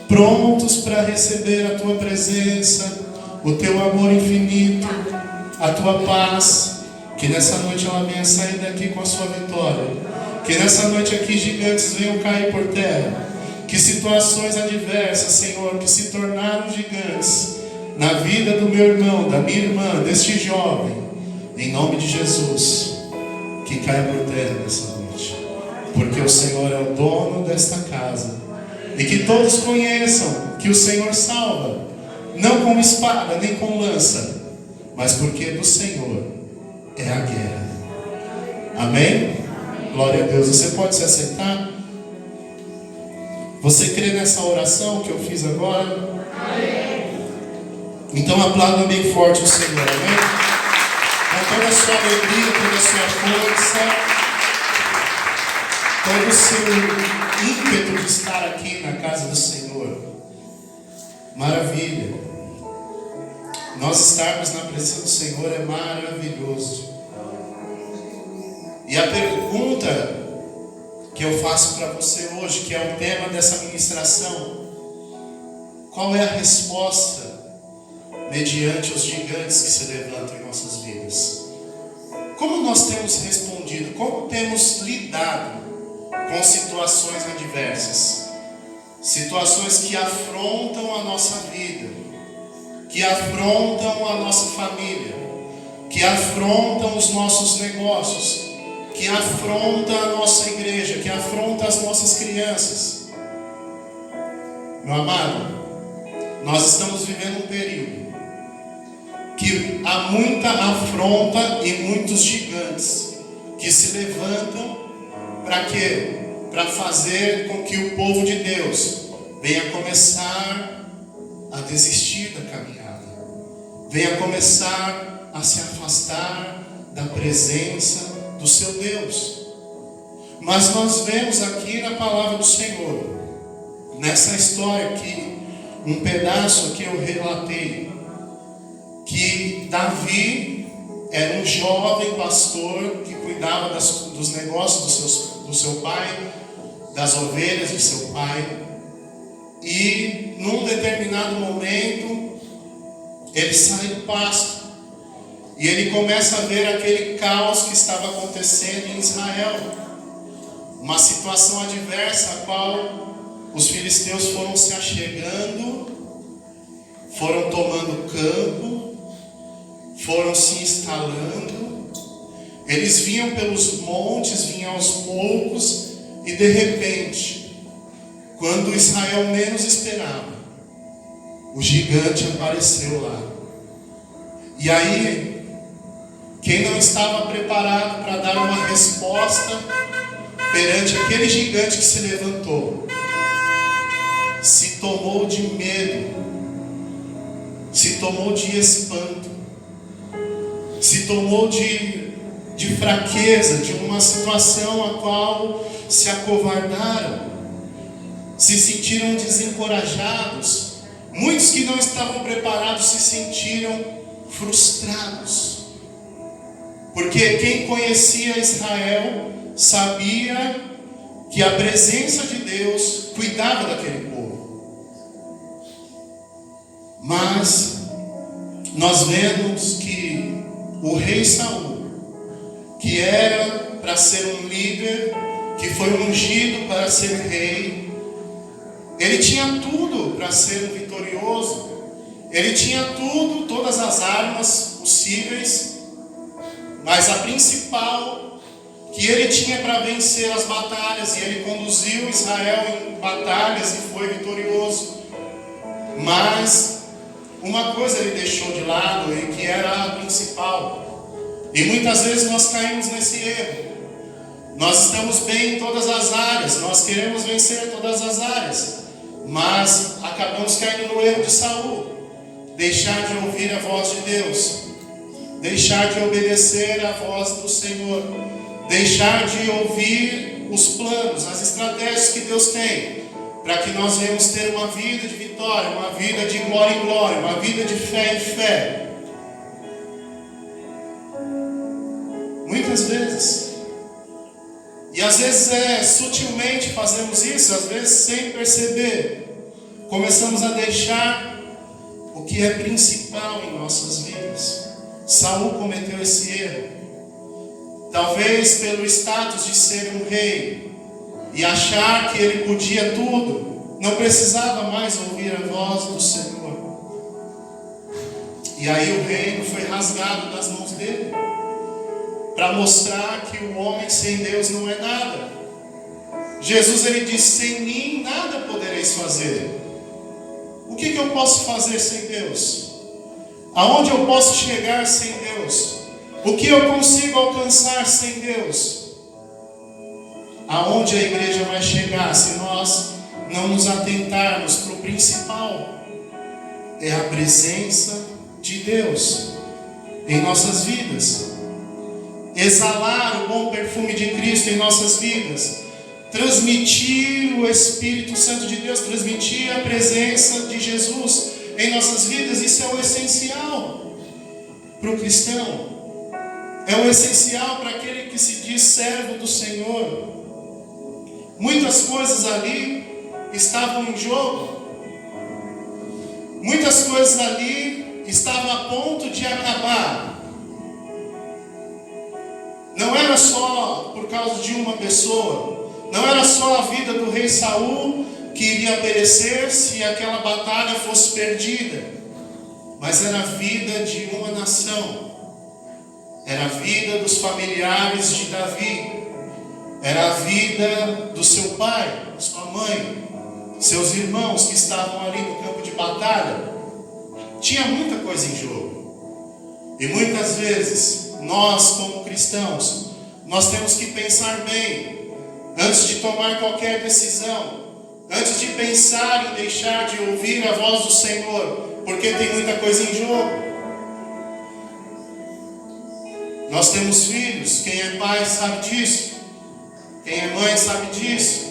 prontos para receber a tua presença, o teu amor infinito, a tua paz. Que nessa noite ela venha sair daqui com a sua vitória. Que nessa noite aqui gigantes venham cair por terra. Que situações adversas, Senhor, que se tornaram gigantes na vida do meu irmão, da minha irmã, deste jovem, em nome de Jesus, que caia por terra nessa noite. Porque o Senhor é o dono desta casa. E que todos conheçam que o Senhor salva, não com espada nem com lança, mas porque do Senhor é a guerra. Amém? Glória a Deus. Você pode se assentar? Você crê nessa oração que eu fiz agora? Amém. Então aplauda bem forte o Senhor. Amém? Com toda a sua alegria, toda a sua força, todo o seu ímpeto de estar aqui na casa do Senhor. Maravilha. Nós estarmos na presença do Senhor é maravilhoso. E a pergunta que eu faço para você hoje, que é o tema dessa ministração: qual é a resposta mediante os gigantes que se levantam em nossas vidas? Como nós temos respondido? Como temos lidado com situações adversas? Situações que afrontam a nossa vida, que afrontam a nossa família, que afrontam os nossos negócios, que afronta a nossa igreja, que afronta as nossas crianças. Meu amado, nós estamos vivendo um período que há muita afronta e muitos gigantes que se levantam para quê? Para fazer com que o povo de Deus venha começar a desistir da caminhada, venha começar a se afastar da presença do seu Deus. Mas nós vemos aqui na palavra do Senhor, nessa história aqui, um pedaço que eu relatei, que Davi era um jovem pastor que cuidava dos negócios do seu pai, das ovelhas de seu pai, e num determinado momento ele sai do pasto e ele começa a ver aquele caos que estava acontecendo em Israel, uma situação adversa a qual os filisteus foram se achegando, foram tomando campo, foram se instalando. Eles vinham pelos montes, vinham aos poucos, e de repente, quando Israel menos esperava, o gigante apareceu lá. E aí, quem não estava preparado para dar uma resposta perante aquele gigante que se levantou, se tomou de medo, se tomou de espanto, se tomou de fraqueza, de uma situação a qual se acovardaram, se sentiram desencorajados. Muitos que não estavam preparados se sentiram frustrados, porque quem conhecia Israel sabia que a presença de Deus cuidava daquele povo. Mas nós vemos que o rei Saul, que era para ser um líder, que foi ungido para ser rei, ele tinha tudo para ser um vitorioso, ele tinha tudo, todas as armas possíveis, mas a principal que ele tinha para vencer as batalhas, e ele conduziu Israel em batalhas e foi vitorioso. Mas uma coisa ele deixou de lado, e que era a principal, e muitas vezes nós caímos nesse erro. Nós estamos bem em todas as áreas, nós queremos vencer todas as áreas, mas acabamos caindo no erro de Saul: deixar de ouvir a voz de Deus, deixar de obedecer a voz do Senhor, deixar de ouvir os planos, as estratégias que Deus tem, para que nós venhamos ter uma vida de vitória, uma vida de glória em glória, uma vida de fé em fé. Muitas vezes, e às vezes sutilmente fazemos isso, às vezes sem perceber, começamos a deixar o que é principal em nossas vidas. Saul cometeu esse erro. Talvez pelo status de ser um rei e achar que ele podia tudo, não precisava mais ouvir a voz do Senhor. E aí o reino foi rasgado das mãos dele, para mostrar que o homem sem Deus não é nada. Jesus, ele disse: sem mim nada podereis fazer. O que eu posso fazer sem Deus? Aonde eu posso chegar sem Deus? O que eu consigo alcançar sem Deus? Aonde a igreja vai chegar se nós não nos atentarmos para o principal? É a presença de Deus em nossas vidas. Exalar o bom perfume de Cristo em nossas vidas. Transmitir o Espírito Santo de Deus, transmitir a presença de Jesus em nossas vidas. Isso é o essencial para o cristão. É o essencial para aquele que se diz servo do Senhor. Muitas coisas ali estavam em jogo. Muitas coisas ali estavam a ponto de acabar. Não era só por causa de uma pessoa. Não era só a vida do rei Saul que iria perecer se aquela batalha fosse perdida. Mas era a vida de uma nação. Era a vida dos familiares de Davi. Era a vida do seu pai, sua mãe, seus irmãos que estavam ali no campo de batalha. Tinha muita coisa em jogo. E muitas vezes, nós como cristãos, nós temos que pensar bem antes de tomar qualquer decisão, antes de pensar em deixar de ouvir a voz do Senhor, porque tem muita coisa em jogo. Nós temos filhos, quem é pai sabe disso, quem é mãe sabe disso.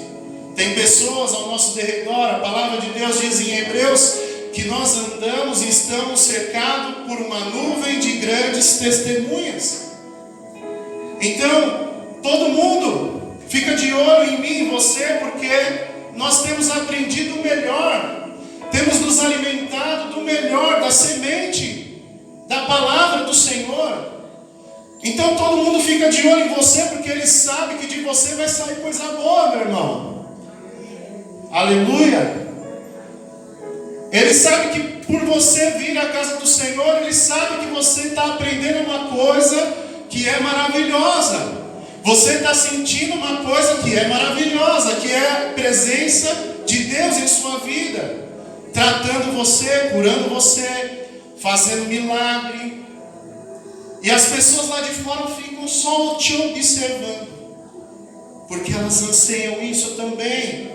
Tem pessoas ao nosso derredor. A palavra de Deus diz em Hebreus que nós andamos e estamos cercados por uma nuvem de grandes testemunhas. Então, todo mundo fica de olho em mim e em você, porque nós temos aprendido o melhor, temos nos alimentado do melhor, da semente, da palavra do Senhor. Então todo mundo fica de olho em você, porque ele sabe que de você vai sair coisa boa, meu irmão. Aleluia. Ele sabe que por você vir à casa do Senhor, ele sabe que você está aprendendo uma coisa que é maravilhosa. Você está sentindo uma coisa que é maravilhosa, que é a presença de Deus em sua vida, tratando você, curando você, fazendo milagre. E as pessoas lá de fora ficam só te observando, porque elas anseiam isso também.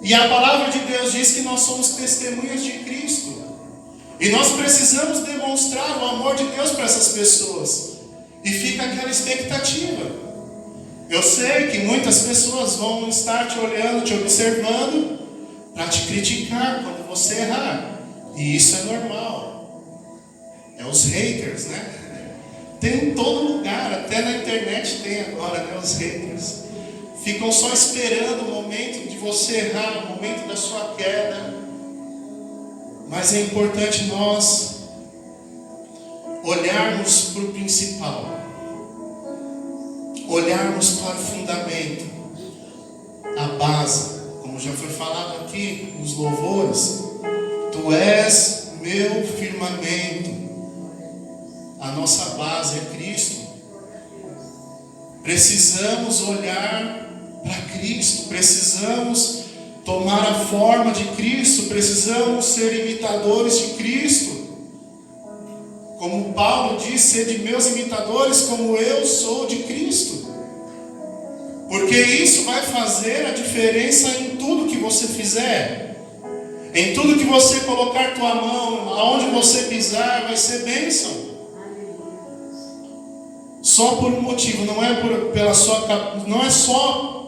E a palavra de Deus diz que nós somos testemunhas de Cristo, e nós precisamos demonstrar o amor de Deus para essas pessoas. E fica aquela expectativa. Eu sei que muitas pessoas vão estar te olhando, te observando, para te criticar quando você errar. E isso é normal. É os haters, né? Tem em todo lugar, até na internet tem agora, né, os haters. Ficam só esperando o momento de você errar, o momento da sua queda. Mas é importante nós olharmos para o principal. Olharmos para o fundamento, a base, como já foi falado aqui nos louvores. Tu és meu firmamento. A nossa base é Cristo. Precisamos olhar para Cristo, precisamos tomar a forma de Cristo, precisamos ser imitadores de Cristo. Como Paulo diz, sede meus imitadores como eu sou de Cristo. Porque isso vai fazer a diferença em tudo que você fizer. Em tudo que você colocar tua mão, aonde você pisar, vai ser bênção. Só por um motivo, não é só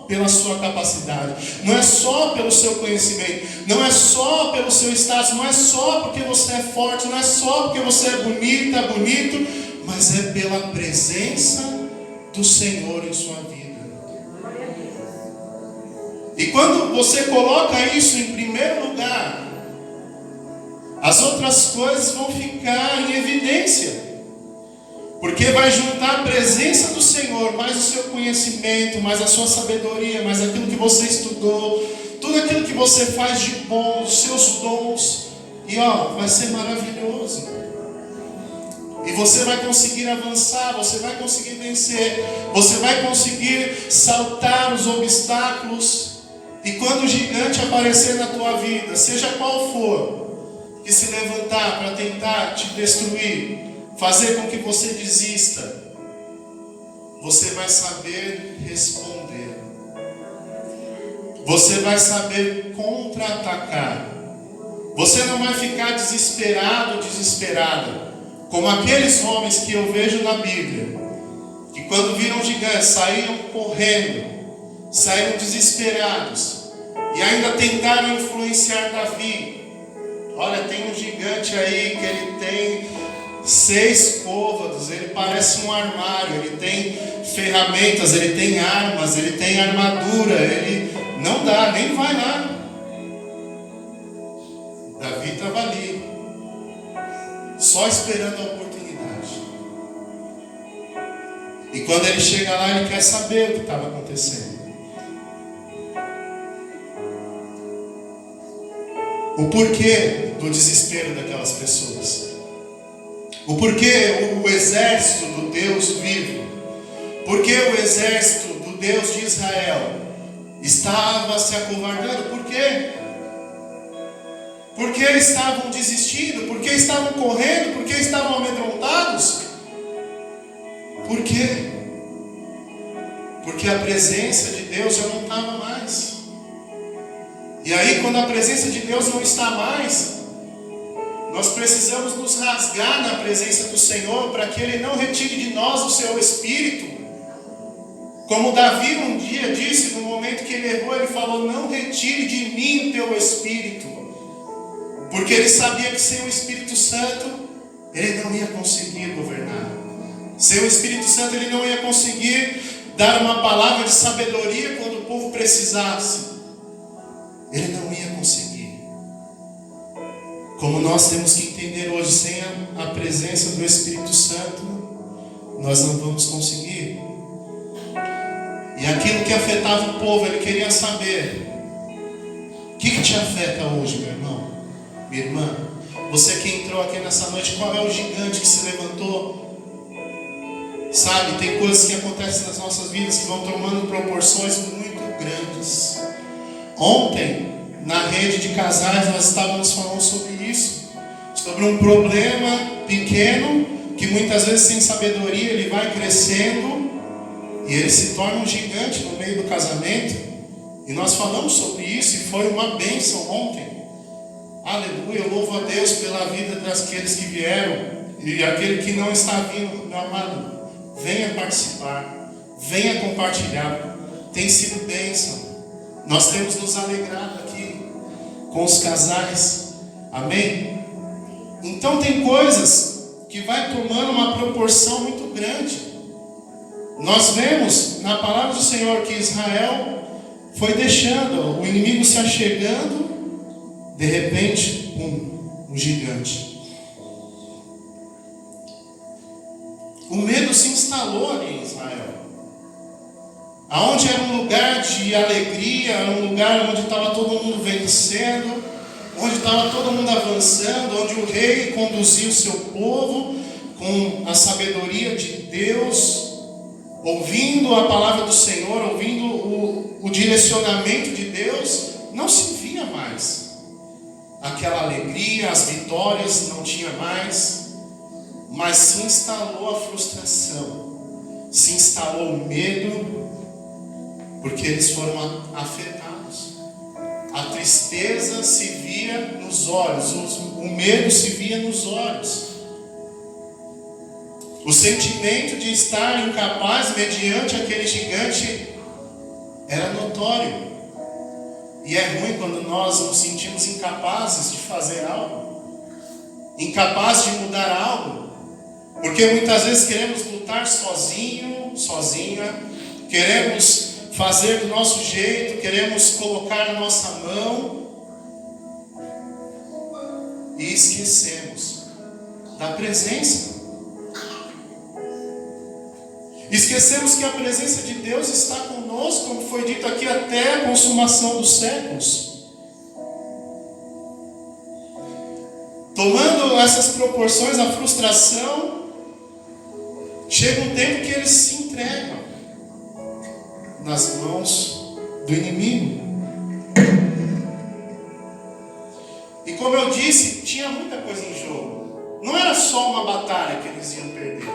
pela sua capacidade, não é só pelo seu conhecimento, não é só pelo seu status, não é só porque você é forte, não é só porque você é bonita, bonito, mas é pela presença do Senhor em sua vida. E quando você coloca isso em primeiro lugar, as outras coisas vão ficar em evidência. Porque vai juntar a presença do Senhor, mais o seu conhecimento, mais a sua sabedoria, mais aquilo que você estudou, tudo aquilo que você faz de bom, os seus dons. E vai ser maravilhoso. E você vai conseguir avançar, você vai conseguir vencer, você vai conseguir saltar os obstáculos. E quando o gigante aparecer na tua vida, seja qual for, que se levantar para tentar te destruir, fazer com que você desista, você vai saber responder. Você vai saber contra-atacar. Você não vai ficar desesperado, desesperada, como aqueles homens que eu vejo na Bíblia, que quando viram gigantes, saíram correndo, saíram desesperados, e ainda tentaram influenciar Davi. Olha, tem um gigante aí que ele tem 6 côvados, ele parece um armário, ele tem ferramentas, ele tem armas, ele tem armadura, ele não dá, nem vai lá. Davi estava ali, só esperando a oportunidade. E quando ele chega lá, ele quer saber o que estava acontecendo. O porquê do desespero daquelas pessoas. O porquê o exército do Deus vivo, porque o exército do Deus de Israel estava se acovardando. Por quê? Porque estavam desistindo, porque estavam correndo, porque estavam amedrontados. Por quê? Porque a presença de Deus já não estava mais. E aí, quando a presença de Deus não está mais, nós precisamos nos rasgar na presença do Senhor para que Ele não retire de nós o seu Espírito. Como Davi um dia disse, no momento que ele errou, ele falou: não retire de mim o teu Espírito. Porque ele sabia que sem o Espírito Santo, ele não ia conseguir governar. Sem o Espírito Santo, ele não ia conseguir dar uma palavra de sabedoria quando o povo precisasse. Ele não ia conseguir. Como nós temos que entender hoje, sem a presença do Espírito Santo, nós não vamos conseguir. E aquilo que afetava o povo, ele queria saber: o que te afeta hoje, meu irmão, minha irmã? Você que entrou aqui nessa noite, qual é o gigante que se levantou? Sabe, tem coisas que acontecem nas nossas vidas que vão tomando proporções muito grandes. Ontem, na rede de casais, nós estávamos falando sobre isso, sobre um problema pequeno, que muitas vezes sem sabedoria ele vai crescendo, e ele se torna um gigante no meio do casamento. E nós falamos sobre isso, e foi uma bênção ontem. Aleluia, eu louvo a Deus pela vida daqueles que vieram, e aquele que não está vindo, meu amado, venha participar, venha compartilhar. Tem sido bênção. Nós temos nos alegrado aqui com os casais. Amém? Então tem coisas que vai tomando uma proporção muito grande. Nós vemos na palavra do Senhor que Israel foi deixando o inimigo se achegando. De repente, um gigante. O medo se instalou ali em Israel. Aonde era um lugar de alegria, era um lugar onde estava todo mundo vencendo, onde estava todo mundo avançando, onde o rei conduzia o seu povo com a sabedoria de Deus, ouvindo a palavra do Senhor, ouvindo o direcionamento de Deus, não se via mais aquela alegria, as vitórias não tinha mais, mas se instalou a frustração, se instalou o medo, porque eles foram afetados. A tristeza se via nos olhos, o medo se via nos olhos. O sentimento de estar incapaz mediante aquele gigante era notório. E é ruim quando nós nos sentimos incapazes de fazer algo, incapazes de mudar algo, porque muitas vezes queremos lutar sozinho, sozinha, queremos fazer do nosso jeito, queremos colocar a nossa mão. e esquecemos da presença. Esquecemos que a presença de Deus está conosco, como foi dito aqui, até a consumação dos séculos. Tomando essas proporções, a frustração, chega um tempo que eles se entregam nas mãos do inimigo. E como eu disse, tinha muita coisa em jogo. Não era só uma batalha que eles iam perder.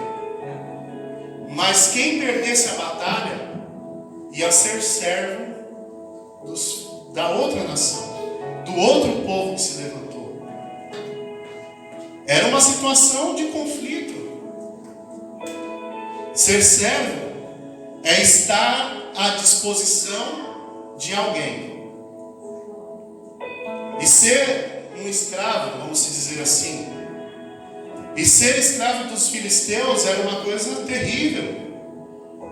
Mas quem perdesse a batalha ia ser servo da outra nação, do outro povo que se levantou. Era uma situação de conflito. Ser servo é estar à disposição de alguém. E ser um escravo, vamos dizer assim, e ser escravo dos filisteus era uma coisa terrível,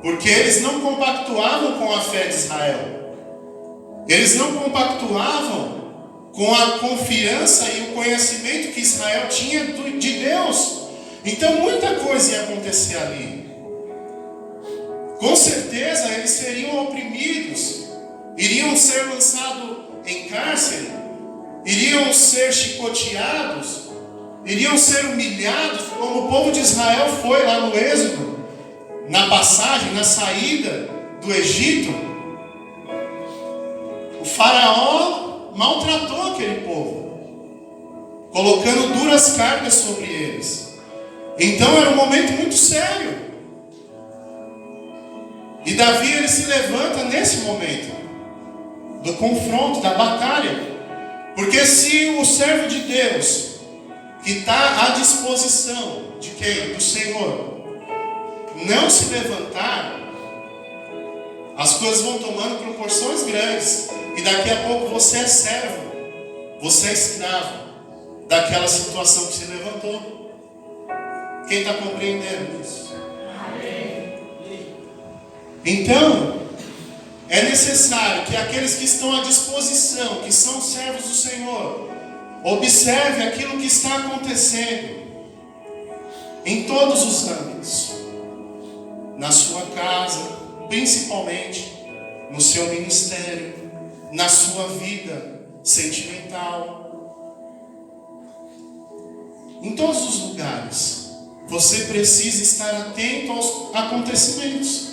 porque eles não compactuavam com a fé de Israel, eles não compactuavam com a confiança e o conhecimento que Israel tinha de Deus. Então muita coisa ia acontecer ali. Com certeza eles seriam oprimidos, iriam ser lançados em cárcere, iriam ser chicoteados, iriam ser humilhados, como o povo de Israel foi lá no Êxodo, na passagem, na saída do Egito. O faraó maltratou aquele povo, colocando duras cargas sobre eles. Então era um momento muito sério. E Davi, ele se levanta nesse momento do confronto, da batalha. Porque se o servo de Deus, que está à disposição de quem? Do Senhor, não se levantar, as coisas vão tomando proporções grandes. E daqui a pouco você é servo, você é escravo daquela situação que se levantou. Quem está compreendendo isso? Então, é necessário que aqueles que estão à disposição, que são servos do Senhor, observe aquilo que está acontecendo em todos os âmbitos, na sua casa, principalmente no seu ministério, na sua vida sentimental, em todos os lugares. Você precisa estar atento aos acontecimentos,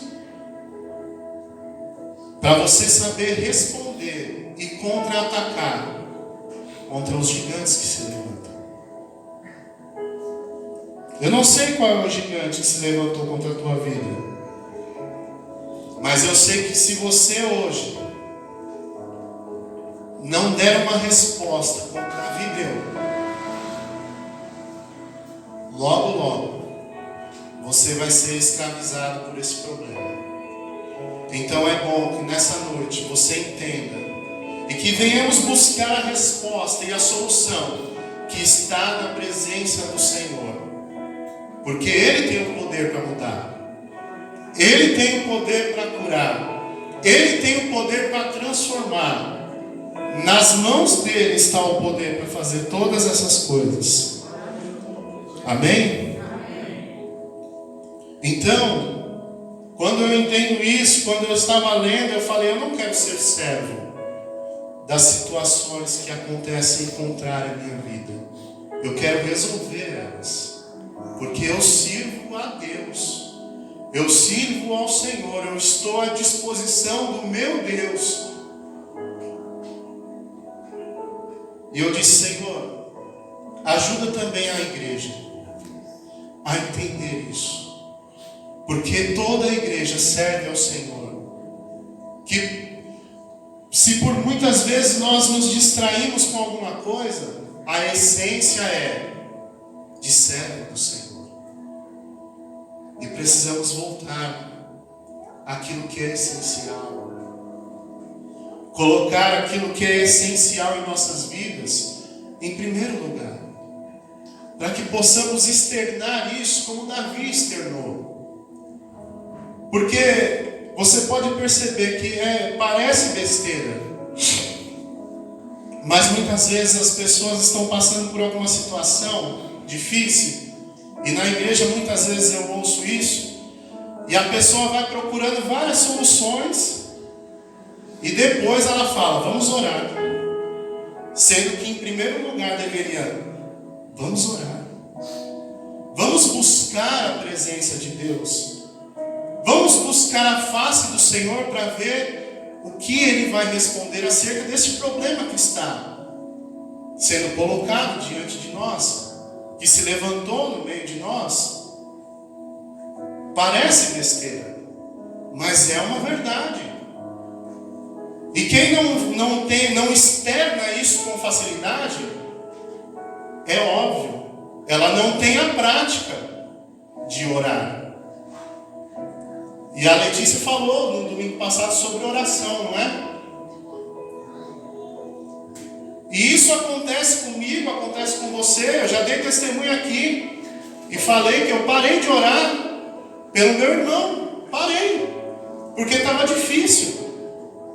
para você saber responder e contra-atacar contra os gigantes que se levantam. Eu não sei qual é o gigante que se levantou contra a tua vida, mas eu sei que se você hoje não der uma resposta como Davi deu, logo você vai ser escravizado por esse problema. Então é bom que nessa noite você entenda e que venhamos buscar a resposta e a solução que está na presença do Senhor, porque Ele tem o poder para mudar, Ele tem o poder para curar, Ele tem o poder para transformar. Nas mãos dele está o poder para fazer todas essas coisas. Amém? Então, quando eu entendo isso, quando eu estava lendo, eu falei, eu não quero ser servo das situações que acontecem contrário à minha vida. Eu quero resolver elas, porque eu sirvo a Deus, eu sirvo ao Senhor, eu estou à disposição do meu Deus. E eu disse, Senhor, ajuda também a igreja a entender isso. Porque toda a igreja serve ao Senhor. Que se por muitas vezes nós nos distraímos com alguma coisa, a essência é de servo do Senhor. E precisamos voltar àquilo que é essencial. Colocar aquilo que é essencial em nossas vidas em primeiro lugar. Para que possamos externar isso como Davi externou. Porque você pode perceber que parece besteira, Mas muitas vezes as pessoas estão passando por alguma situação difícil, e na igreja muitas vezes eu ouço isso, e a pessoa vai procurando várias soluções, e depois ela fala, vamos orar. Sendo que em primeiro lugar deveria, vamos orar. Vamos buscar a presença de Deus. Vamos buscar a face do Senhor para ver o que Ele vai responder acerca desse problema que está sendo colocado diante de nós, que se levantou no meio de nós. Parece besteira, mas é uma verdade. E quem não externa isso com facilidade, é óbvio, ela não tem a prática de orar. E a Letícia falou no domingo passado sobre oração, não é? E isso acontece comigo, acontece com você. Eu já dei testemunho aqui e falei que eu parei de orar pelo meu irmão. Parei, porque estava difícil.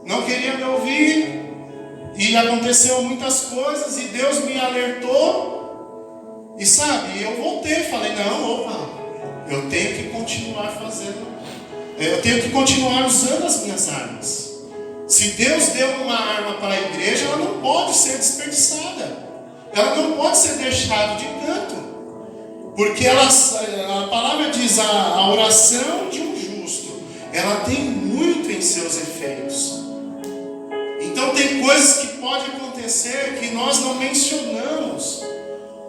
Não queria me ouvir, e aconteceu muitas coisas, e Deus me alertou, e sabe, eu voltei, falei, não, opa, eu tenho que continuar fazendo, eu tenho que continuar usando as minhas armas. Se Deus deu uma arma para a igreja, ela não pode ser desperdiçada, ela não pode ser deixada de canto, porque a palavra diz, a oração de um justo, ela tem muito em seus efeitos. Então tem coisas que podem acontecer que nós não mencionamos.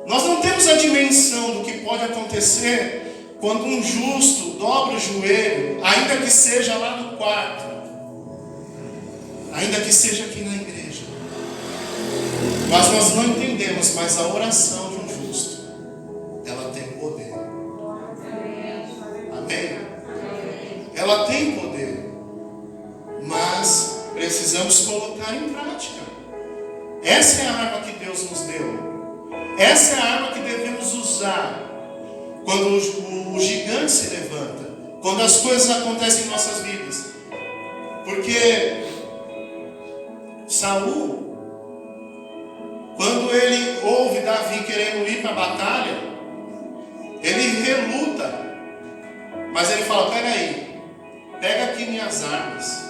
Nós não temos a dimensão do que pode acontecer quando um justo dobra o joelho, ainda que seja lá no quarto, ainda que seja aqui na igreja. Mas nós não entendemos, mas a oração de um justo, ela tem poder. Amém? Ela tem poder. Mas precisamos colocar em prática. Essa é a arma que Deus nos deu. Essa é a arma que devemos usar quando o gigante se levanta, quando as coisas acontecem em nossas vidas. Porque Saul, quando ele ouve Davi querendo ir para a batalha, ele reluta, mas ele fala, peraí, pega aqui minhas armas,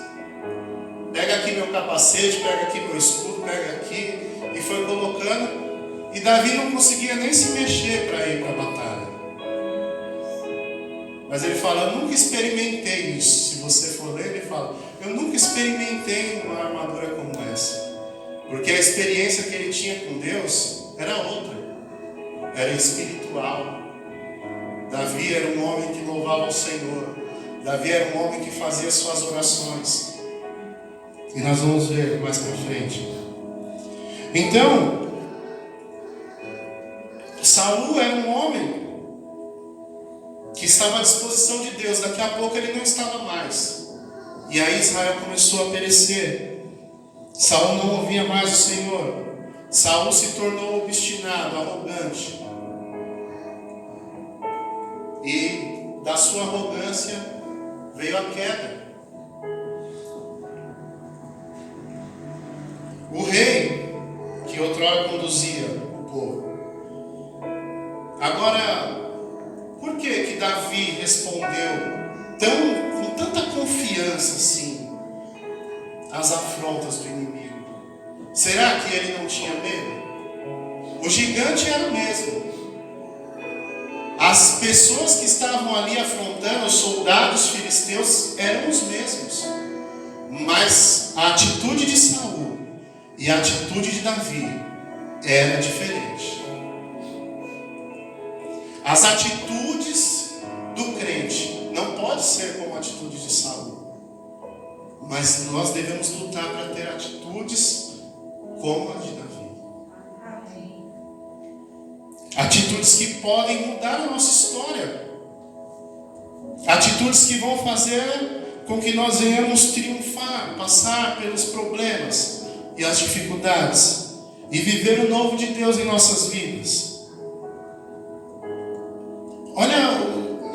pega aqui meu capacete, pega aqui meu escudo, pega aqui, e foi colocando, e Davi não conseguia nem se mexer para ir para a batalha. Mas ele fala, eu nunca experimentei isso. Se você for ler, ele fala, eu nunca experimentei uma armadura como essa. Porque a experiência que ele tinha com Deus era outra, era espiritual. Davi era um homem que louvava o Senhor. Davi era um homem que fazia suas orações. E nós vamos ver mais para frente. Então, Saul era um homem que estava à disposição de Deus. Daqui a pouco ele não estava mais. E aí Israel começou a perecer. Saul não ouvia mais o Senhor. Saul se tornou obstinado, arrogante. E da sua arrogância veio a queda. O rei que outrora conduzia o povo. Agora, por que Davi respondeu com tanta confiança assim às afrontas do inimigo? Será que ele não tinha medo? O gigante era o mesmo. As pessoas que estavam ali afrontando, os soldados filisteus, eram os mesmos. Mas a atitude de Saul e a atitude de Davi era diferente. As atitudes do crente não pode ser como a atitude de Saul. Mas nós devemos lutar para ter atitudes como a de Davi. Atitudes que podem mudar a nossa história. Atitudes que vão fazer com que nós venhamos triunfar, passar pelos problemas e as dificuldades e viver o novo de Deus em nossas vidas. Olha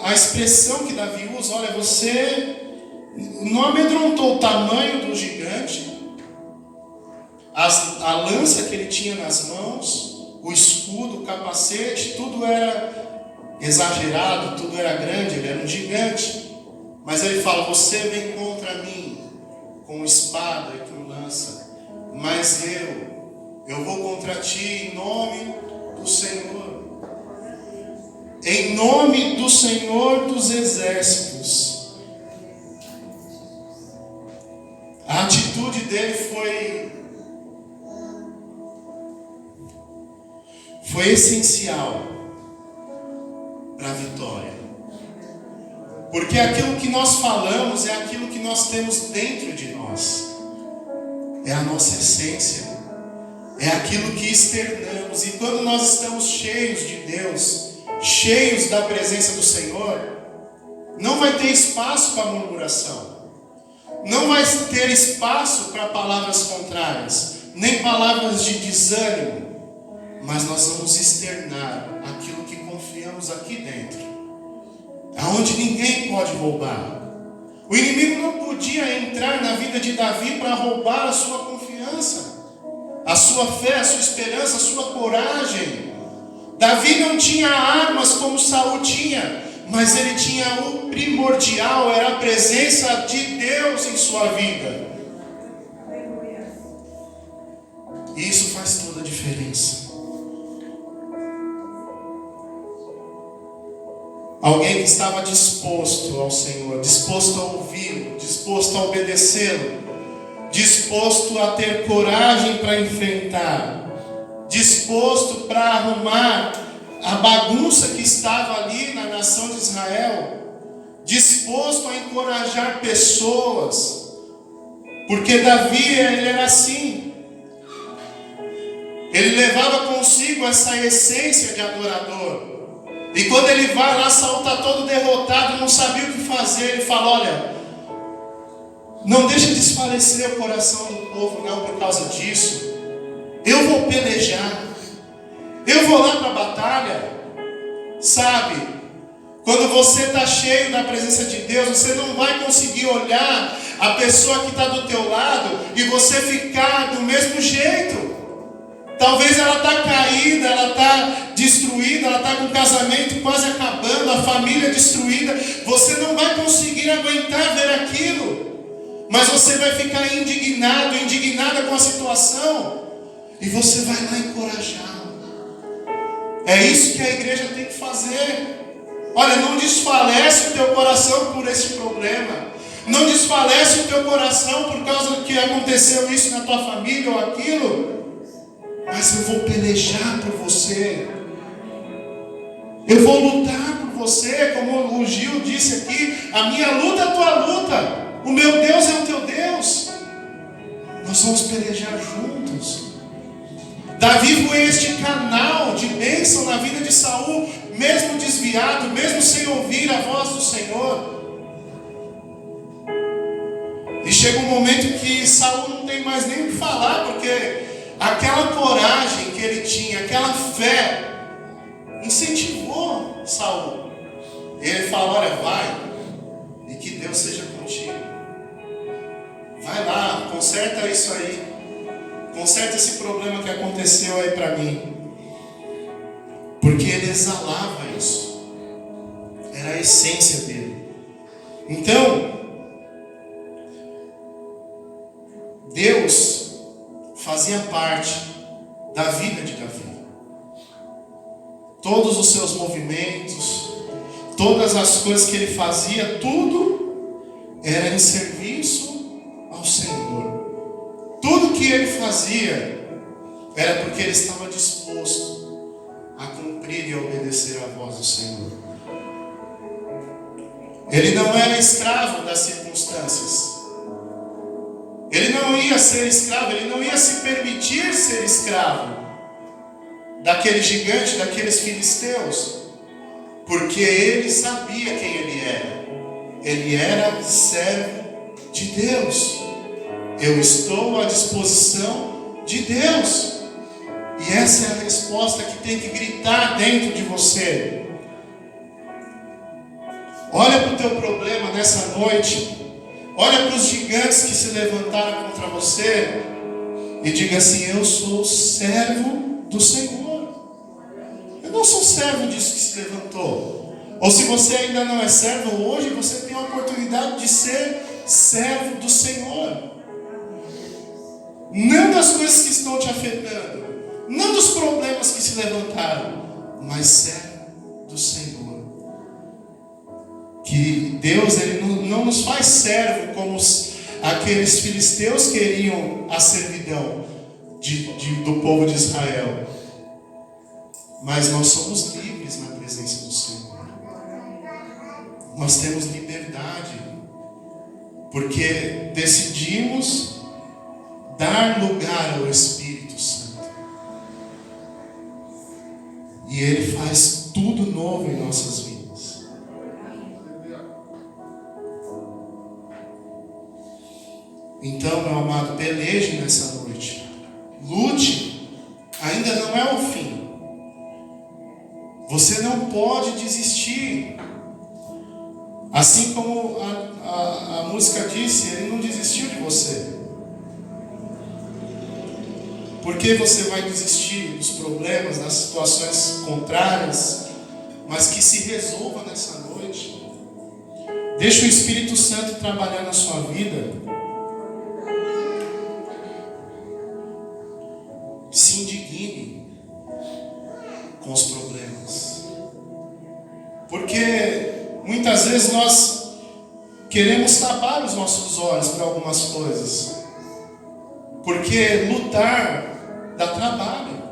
a expressão que Davi usa. Olha, você não amedrontou o tamanho do gigante, a lança que ele tinha nas mãos, o escudo, o capacete, tudo era exagerado, tudo era grande, ele era um gigante. Mas ele fala: você vem contra mim com espada e com lança, mas eu vou contra ti em nome do Senhor. Em nome do Senhor dos Exércitos. A atitude dele foi essencial para a vitória. Porque aquilo que nós falamos é aquilo que nós temos dentro de nós. É a nossa essência. É aquilo que externamos. E quando nós estamos cheios de Deus, cheios da presença do Senhor, não vai ter espaço para murmuração. Não vai ter espaço para palavras contrárias, nem palavras de desânimo. Mas nós vamos externar aquilo que confiamos aqui dentro, aonde ninguém pode roubar. O inimigo não podia entrar na vida de Davi para roubar a sua confiança, a sua fé, a sua esperança, a sua coragem. Davi não tinha armas como Saul tinha, mas ele tinha o primordial, era a presença de Deus em sua vida. E isso faz toda a diferença. Alguém que estava disposto ao Senhor, disposto a ouvi-lo, disposto a obedecê-lo, disposto a ter coragem para enfrentar, disposto para arrumar a bagunça que estava ali na nação de Israel, disposto a encorajar pessoas, porque Davi, ele era assim, ele levava consigo essa essência de adorador. E quando ele vai lá, Saul está todo derrotado, não sabia o que fazer. Ele fala: olha, não deixa desfalecer o coração do povo não por causa disso. Eu vou pelejar, eu vou lá para a batalha. Sabe, quando você está cheio da presença de Deus, você não vai conseguir olhar a pessoa que está do teu lado e você ficar do mesmo jeito. Talvez ela está caída, ela está destruída, ela está com o casamento quase acabando, a família destruída. Você não vai conseguir aguentar ver aquilo, mas você vai ficar indignado, indignada com a situação, e você vai lá encorajá-lo. É isso que a igreja tem que fazer. Olha, não desfalece o teu coração por esse problema, não desfalece o teu coração por causa do que aconteceu isso na tua família ou aquilo. Mas eu vou pelejar por você. Eu vou lutar por você, como o Gil disse aqui. A minha luta é a tua luta. O meu Deus é o teu Deus. Nós vamos pelejar juntos. Davi foi este canal de bênção na vida de Saul, mesmo desviado, mesmo sem ouvir a voz do Senhor. E chega um momento que Saul não tem mais nem o que falar, porque aquela coragem que ele tinha, aquela fé, incentivou Saul. Ele fala: olha, vai, e que Deus seja contigo. Vai lá, conserta isso aí. Conserta esse problema que aconteceu aí para mim. Porque ele exalava isso. Era a essência dele. Então, Deus fazia parte da vida de Davi. Todos os seus movimentos, todas as coisas que ele fazia, tudo era em serviço ao Senhor. Tudo que ele fazia era porque ele estava disposto a cumprir e a obedecer à voz do Senhor. Ele não era escravo das circunstâncias. Ele não ia ser escravo, ele não ia se permitir ser escravo daquele gigante, daqueles filisteus, porque ele sabia quem ele era. Ele era servo de Deus. Eu estou à disposição de Deus. E essa é a resposta que tem que gritar dentro de você. Olha para o teu problema nessa noite. Olha para os gigantes que se levantaram contra você. e diga assim: eu sou servo do Senhor. Eu não sou servo disso que se levantou. Ou se você ainda não é servo, hoje você tem a oportunidade de ser servo do Senhor. Não das coisas que estão te afetando, não dos problemas que se levantaram, mas servo do Senhor. Que Deus, Ele não nos faz servo como aqueles filisteus queriam a servidão do povo de Israel. Mas nós somos livres na presença do Senhor. Nós temos liberdade, porque decidimos dar lugar ao Espírito Santo. E Ele faz tudo novo em nossas vidas. Então, meu amado, peleje nessa noite. Lute. Ainda não é o fim. Você não pode desistir. Assim como a música disse, Ele não desistiu de você. Por que você vai desistir dos problemas, das situações contrárias? Mas que se resolva nessa noite. Deixa o Espírito Santo trabalhar na sua vida. Se indigne com os problemas. Porque muitas vezes nós queremos tapar os nossos olhos para algumas coisas. Porque lutar dá trabalho.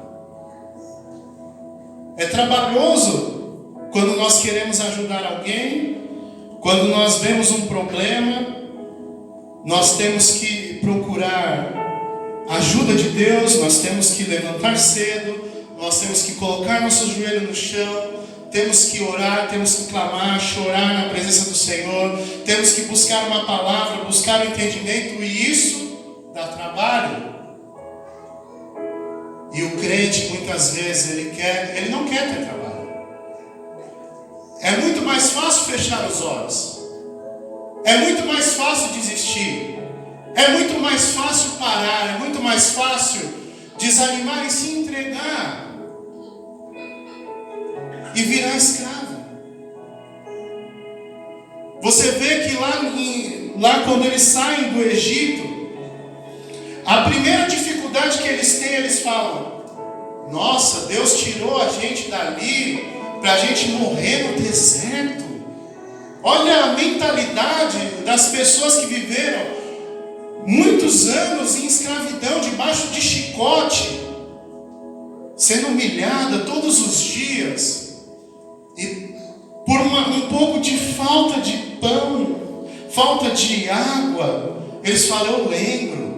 É trabalhoso quando nós queremos ajudar alguém, quando nós vemos um problema, nós temos que procurar ajuda de Deus, nós temos que levantar cedo, nós temos que colocar nosso joelho no chão, temos que orar, temos que clamar, chorar na presença do Senhor, temos que buscar uma palavra, buscar o entendimento, e isso dá trabalho. E o crente muitas vezes ele não quer ter trabalho. É muito mais fácil fechar os olhos. É muito mais fácil desistir. É muito mais fácil parar, é muito mais fácil desanimar e se entregar e virar escravo. Você vê que lá quando eles saem do Egito, a primeira dificuldade que eles têm, eles falam: nossa, Deus tirou a gente dali para a gente morrer no deserto. Olha a mentalidade das pessoas que viveram muitos anos em escravidão, debaixo de chicote, sendo humilhada todos os dias, e por um pouco de falta de pão, falta de água, eles falam: eu lembro